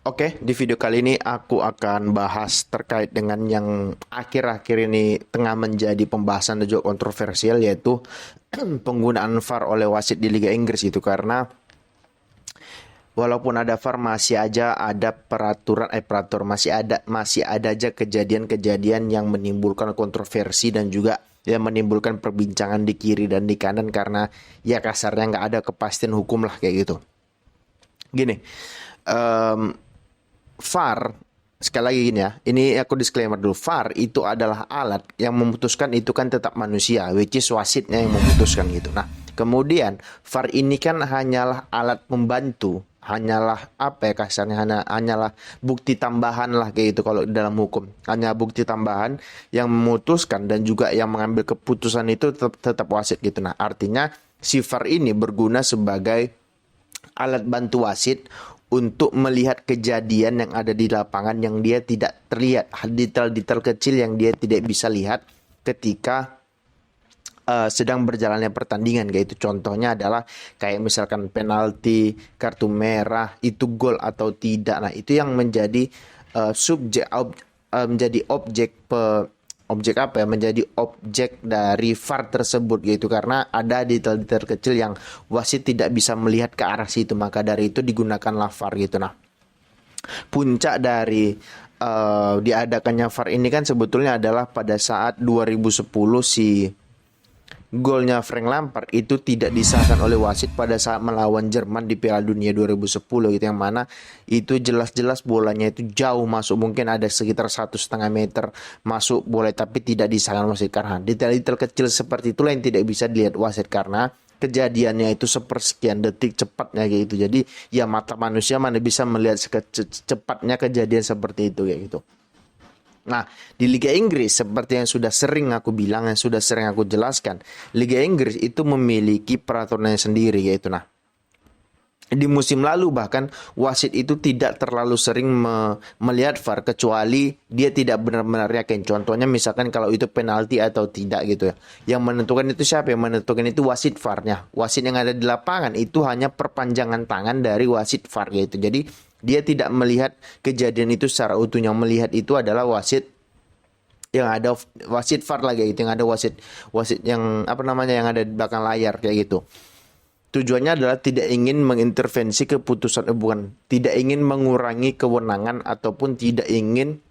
Oke, di video kali ini aku akan bahas terkait dengan yang akhir-akhir ini tengah menjadi pembahasan dan juga kontroversial, yaitu penggunaan VAR oleh wasit di Liga Inggris itu. Karena walaupun ada VAR, masih aja ada masih ada aja kejadian-kejadian yang menimbulkan kontroversi dan juga yang menimbulkan perbincangan di kiri dan di kanan, karena ya kasarnya nggak ada kepastian hukum lah kayak gitu. Gini, em, VAR, sekali lagi gini ya, ini aku disclaimer dulu. VAR itu adalah alat yang memutuskan, itu kan tetap manusia, which is wasitnya yang memutuskan gitu. Nah, kemudian VAR ini kan hanyalah alat pembantu, hanyalah apa ya kasarnya, hanyalah bukti tambahan lah kayak gitu kalau dalam hukum. Hanya bukti tambahan yang memutuskan dan juga yang mengambil keputusan itu tetap wasit gitu. Nah, artinya si VAR ini berguna sebagai alat bantu wasit untuk melihat kejadian yang ada di lapangan yang dia tidak terlihat, detail-detail kecil yang dia tidak bisa lihat ketika sedang berjalannya pertandingan kayak itu. Contohnya adalah kayak misalkan penalti, kartu merah, itu gol atau tidak. Nah, itu yang menjadi menjadi objek apa ya, menjadi objek dari VAR tersebut gitu, karena ada detail-detail kecil yang wasit tidak bisa melihat ke arah situ, maka dari itu digunakanlah VAR gitu. Nah, puncak dari diadakannya VAR ini kan sebetulnya adalah pada saat 2010 si golnya Frank Lampard itu tidak disahkan oleh wasit pada saat melawan Jerman di Piala Dunia 2010 gitu, yang mana itu jelas-jelas bolanya itu jauh masuk, mungkin ada sekitar 1,5 meter masuk bola, tapi tidak disahkan wasit karena detail-detail kecil seperti itulah yang tidak bisa dilihat wasit karena kejadiannya itu sepersekian detik cepatnya gitu. Jadi ya mata manusia mana bisa melihat cepatnya kejadian seperti itu kayak gitu. Nah, di Liga Inggris seperti yang sudah sering aku bilang, yang sudah sering aku jelaskan, Liga Inggris itu memiliki peraturannya sendiri yaitu, nah, di musim lalu bahkan wasit itu tidak terlalu sering melihat VAR kecuali dia tidak benar-benar yakin. Contohnya misalkan kalau itu penalti atau tidak gitu ya. Yang menentukan itu siapa? Yang menentukan itu wasit VAR-nya. Wasit yang ada di lapangan itu hanya perpanjangan tangan dari wasit VAR gitu. Jadi dia tidak melihat kejadian itu secara utuh. Yang melihat itu adalah wasit yang ada, wasit VAR lagi itu, yang ada wasit wasit yang apa namanya, yang ada di belakang layar kayak gitu. Tujuannya adalah tidak ingin mengintervensi keputusan, bukan, tidak ingin mengurangi kewenangan ataupun tidak ingin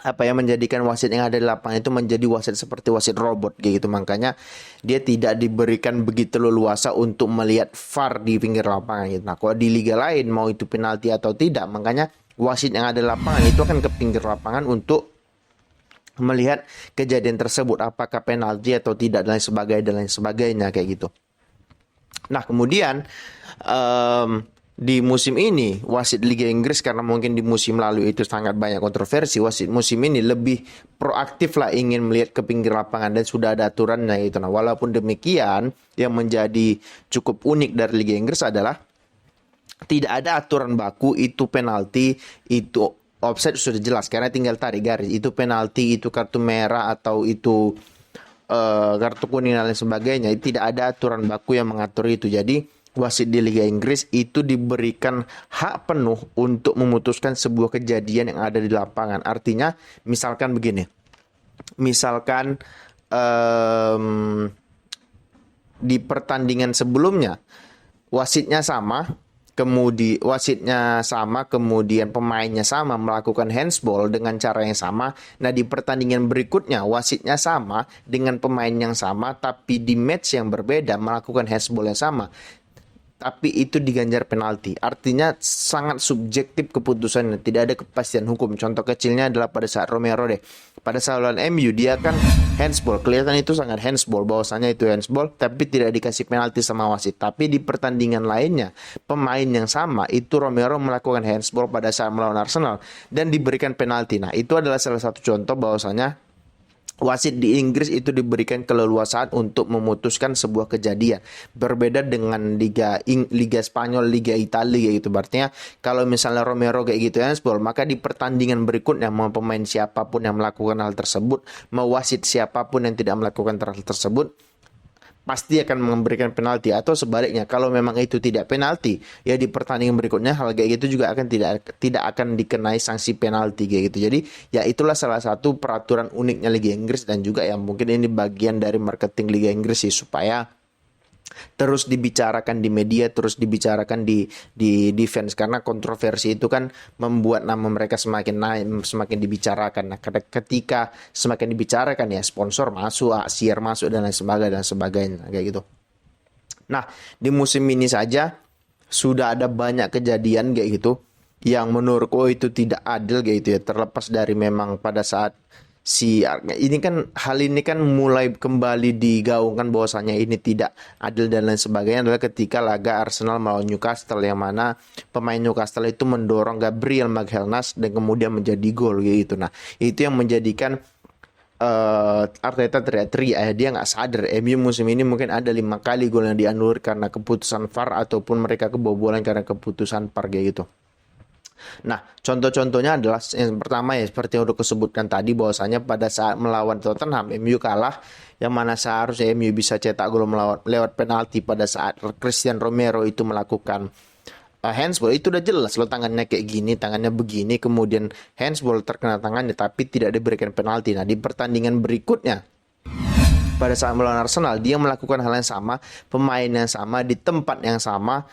apa ya, menjadikan wasit yang ada di lapangan itu menjadi wasit seperti wasit robot kayak gitu. Makanya dia tidak diberikan begitu leluasa untuk melihat VAR di pinggir lapangan gitu. Nah, kalau di liga lain mau itu penalti atau tidak, makanya wasit yang ada di lapangan itu akan ke pinggir lapangan untuk melihat kejadian tersebut, apakah penalti atau tidak dan lain sebagainya kayak gitu. Nah, kemudian di musim ini wasit Liga Inggris, karena mungkin di musim lalu itu sangat banyak kontroversi, wasit musim ini lebih proaktif lah ingin melihat ke pinggir lapangan dan sudah ada aturannya itu. Nah, walaupun demikian yang menjadi cukup unik dari Liga Inggris adalah tidak ada aturan baku itu penalti, itu offside sudah jelas karena tinggal tarik garis, itu penalti, itu kartu merah atau itu kartu kuning dan lain sebagainya. Tidak ada aturan baku yang mengatur itu. Jadi wasit di Liga Inggris itu diberikan hak penuh untuk memutuskan sebuah kejadian yang ada di lapangan. Artinya misalkan begini, misalkan di pertandingan sebelumnya wasitnya sama, kemudian pemainnya sama, melakukan handsball dengan cara yang sama. Nah, di pertandingan berikutnya wasitnya sama dengan pemain yang sama, tapi di match yang berbeda melakukan handsball yang sama, tapi itu diganjar penalti. Artinya sangat subjektif keputusannya, tidak ada kepastian hukum. Contoh kecilnya adalah pada saat Romero deh. Pada saat lawan MU dia kan handsball, kelihatan itu sangat handsball, bahwasanya itu handsball, tapi tidak dikasih penalti sama wasit. Tapi di pertandingan lainnya, pemain yang sama itu Romero melakukan handsball pada saat melawan Arsenal dan diberikan penalti. Nah, itu adalah salah satu contoh bahwasanya wasit di Inggris itu diberikan keleluasaan untuk memutuskan sebuah kejadian. Berbeda dengan Liga Spanyol, Liga Italia gitu. Artinya kalau misalnya Romero kayak gitu handsball, maka di pertandingan berikutnya mau pemain siapapun yang melakukan hal tersebut, mau wasit siapapun yang tidak melakukan hal tersebut, pasti akan memberikan penalti, atau sebaliknya kalau memang itu tidak penalti ya di pertandingan berikutnya hal kayak gitu juga akan tidak akan dikenai sanksi penalti kayak gitu. Jadi ya itulah salah satu peraturan uniknya Liga Inggris, dan juga yang mungkin ini bagian dari marketing Liga Inggris sih, supaya terus dibicarakan di media, terus dibicarakan di defense, karena kontroversi itu kan membuat nama mereka semakin naik, semakin dibicarakan. Nah, ketika semakin dibicarakan ya sponsor masuk, share masuk dan lain sebagainya kayak gitu. Nah, di musim ini saja sudah ada banyak kejadian kayak gitu yang menurutku itu tidak adil kayak gitu ya, terlepas dari memang pada saat ini kan hal ini kan mulai kembali digaungkan bahwasanya ini tidak adil dan lain sebagainya adalah ketika laga Arsenal melawan Newcastle, yang mana pemain Newcastle itu mendorong Gabriel Magalhaes dan kemudian menjadi gol gitu. Nah, itu yang menjadikan Arteta teriak-teriak, dia nggak sadar MU musim ini mungkin ada 5 kali gol yang dianulir karena keputusan VAR ataupun mereka kebobolan karena keputusan VAR kayak gitu. Nah, contoh-contohnya adalah yang pertama ya seperti yang udah kesebutkan tadi, bahwasanya pada saat melawan Tottenham MU kalah, yang mana seharusnya MU bisa cetak gol lewat penalti pada saat Christian Romero itu melakukan handsball. Itu udah jelas lo tangannya kayak gini, tangannya begini, kemudian handsball terkena tangannya tapi tidak diberikan penalti. Nah, di pertandingan berikutnya pada saat melawan Arsenal dia melakukan hal yang sama, pemain yang sama di tempat yang sama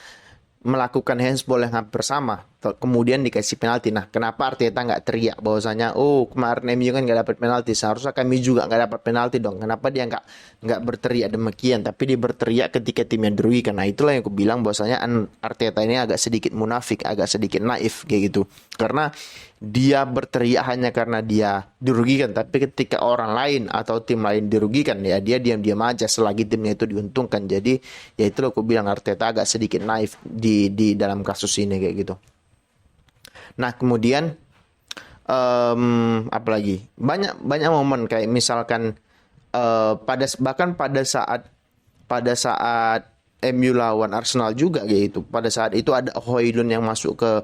melakukan handsball yang hampir sama, kemudian dikasih penalti. Nah, kenapa Arteta nggak teriak bahwasanya kemarin MU kan nggak dapat penalti, seharusnya kami juga nggak dapat penalti dong? Kenapa dia nggak berteriak demikian, tapi dia berteriak ketika timnya dirugikan? Nah, itulah yang aku bilang bahwasanya Arteta ini agak sedikit munafik, agak sedikit naif kayak gitu, karena dia berteriak hanya karena dia dirugikan, tapi ketika orang lain atau tim lain dirugikan ya dia diam-diam aja selagi timnya itu diuntungkan. Jadi ya itu aku bilang Arteta agak sedikit naif di dalam kasus ini kayak gitu. Nah, kemudian apalagi banyak momen kayak misalkan bahkan pada saat MU lawan Arsenal juga gitu. Pada saat itu ada Højlund yang masuk ke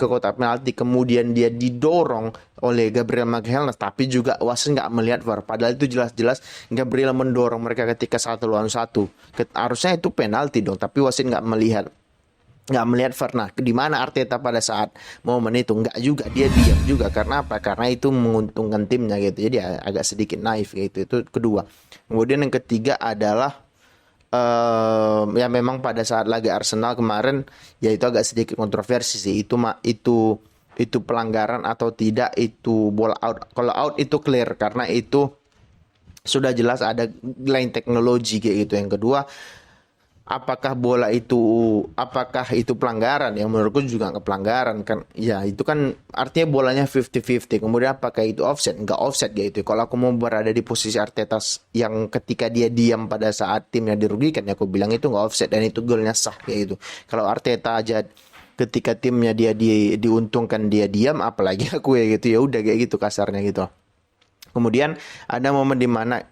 kotak penalti, kemudian dia didorong oleh Gabriel Magalhaes, tapi juga wasit nggak melihat VAR. Padahal itu jelas-jelas Gabriel mendorong mereka ketika 1 lawan 1. Harusnya itu penalti dong, tapi wasit nggak melihat VAR. Nah, di mana Arteta pada saat momen itu? Nggak juga, dia diam juga. Karena apa? Karena itu menguntungkan timnya gitu. Jadi agak sedikit naif gitu. Itu kedua. Kemudian yang ketiga adalah ya memang pada saat laga Arsenal kemarin ya itu agak sedikit kontroversi sih. Itu pelanggaran atau tidak, itu bola out. Kalau out itu clear karena itu sudah jelas ada line teknologi kayak gitu. Yang kedua, apakah itu pelanggaran? Yang menurutku juga nggak pelanggaran kan. Ya itu kan artinya bolanya 50-50. Kemudian apakah itu offset? Nggak offset gitu. Kalau aku mau berada di posisi Arteta yang ketika dia diam pada saat timnya dirugikan, ya aku bilang itu nggak offset dan itu golnya sah kayak gitu. Kalau Arteta aja ketika timnya dia diuntungkan dia diam, apalagi aku ya gitu, ya udah kayak gitu kasarnya gitu. Kemudian ada momen di mana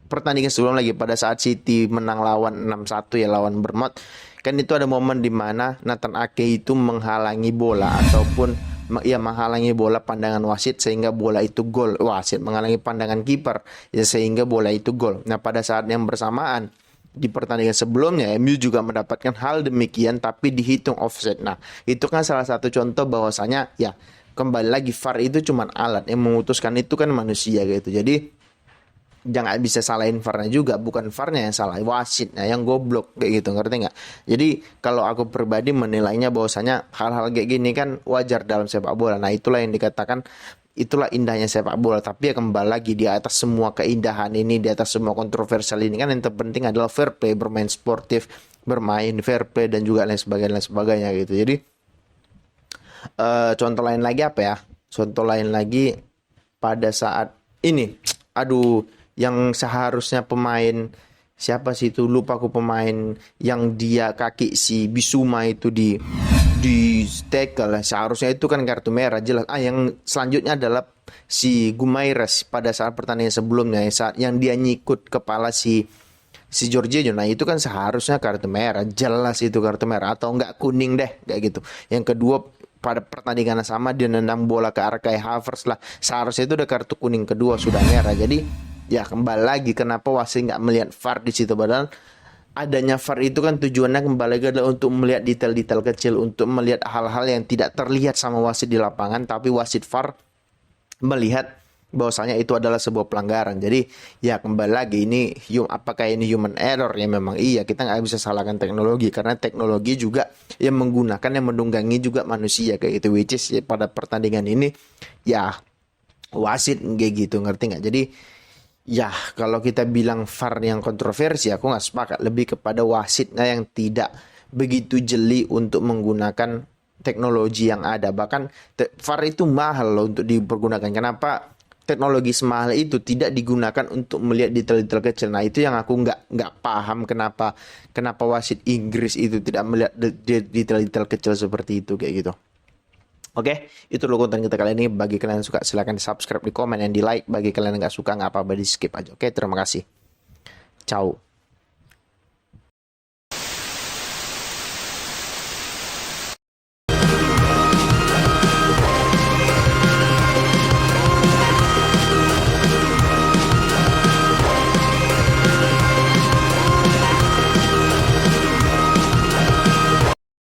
pertandingan sebelum lagi pada saat City menang lawan 6-1 ya lawan Bournemouth, kan itu ada momen di mana Nathan Ake itu menghalangi bola ataupun menghalangi bola pandangan wasit sehingga bola itu gol. Wasit menghalangi pandangan kiper ya sehingga bola itu gol. Nah, pada saat yang bersamaan di pertandingan sebelumnya MU juga mendapatkan hal demikian tapi dihitung offset. Nah, itu kan salah satu contoh bahwasanya ya kembali lagi VAR itu cuma alat, yang memutuskan itu kan manusia gitu. Jadi jangan bisa salahin VAR-nya juga, bukan VAR-nya yang salah, wasitnya yang goblok kayak gitu, ngerti nggak? Jadi kalau aku pribadi menilainya bahwasanya hal-hal kayak gini kan wajar dalam sepak bola. Nah, itulah yang dikatakan itulah indahnya sepak bola. Tapi ya kembali lagi, di atas semua keindahan ini, di atas semua kontroversial ini kan yang terpenting adalah fair play, bermain sportif, bermain fair play dan juga lain sebagainya gitu. Jadi contoh lain lagi apa ya? Contoh lain lagi pada saat ini, yang seharusnya pemain siapa sih itu, lupa aku, pemain yang dia kaki si Bisuma itu di tackle, seharusnya itu kan kartu merah jelas. Yang selanjutnya adalah si Guimaraes pada saat pertandingan sebelumnya yang dia nyikut kepala si Jorginho. Nah, itu kan seharusnya kartu merah, jelas itu kartu merah atau enggak kuning deh kayak gitu. Yang kedua, pada pertandingan yang sama dia nendang bola ke arah Kai Havertz lah, seharusnya itu udah kartu kuning kedua, sudah merah. Jadi ya kembali lagi kenapa wasit nggak melihat VAR di situ, padahal adanya VAR itu kan tujuannya kembali lagi adalah untuk melihat detail-detail kecil, untuk melihat hal-hal yang tidak terlihat sama wasit di lapangan, tapi wasit VAR melihat bahwasanya itu adalah sebuah pelanggaran. Jadi ya kembali lagi ini apakah ini human error, ya memang iya, kita nggak bisa salahkan teknologi karena teknologi juga yang menggunakan, yang menunggangi juga manusia kayak gitu, which is ya, pada pertandingan ini ya wasit kayak gitu, ngerti nggak? Jadi ya kalau kita bilang VAR yang kontroversi, aku nggak sepakat, lebih kepada wasitnya yang tidak begitu jeli untuk menggunakan teknologi yang ada. Bahkan VAR itu mahal loh untuk dipergunakan. Kenapa teknologi semahal itu tidak digunakan untuk melihat detail-detail kecil? Nah itu yang aku nggak paham, kenapa wasit Inggris itu tidak melihat detail-detail kecil seperti itu kayak gitu. Oke, itu dulu konten kita kali ini. Bagi kalian yang suka silahkan di subscribe, di komen, dan di like. Bagi kalian yang nggak suka nggak apa-apa, di skip aja. Oke, terima kasih. Ciao.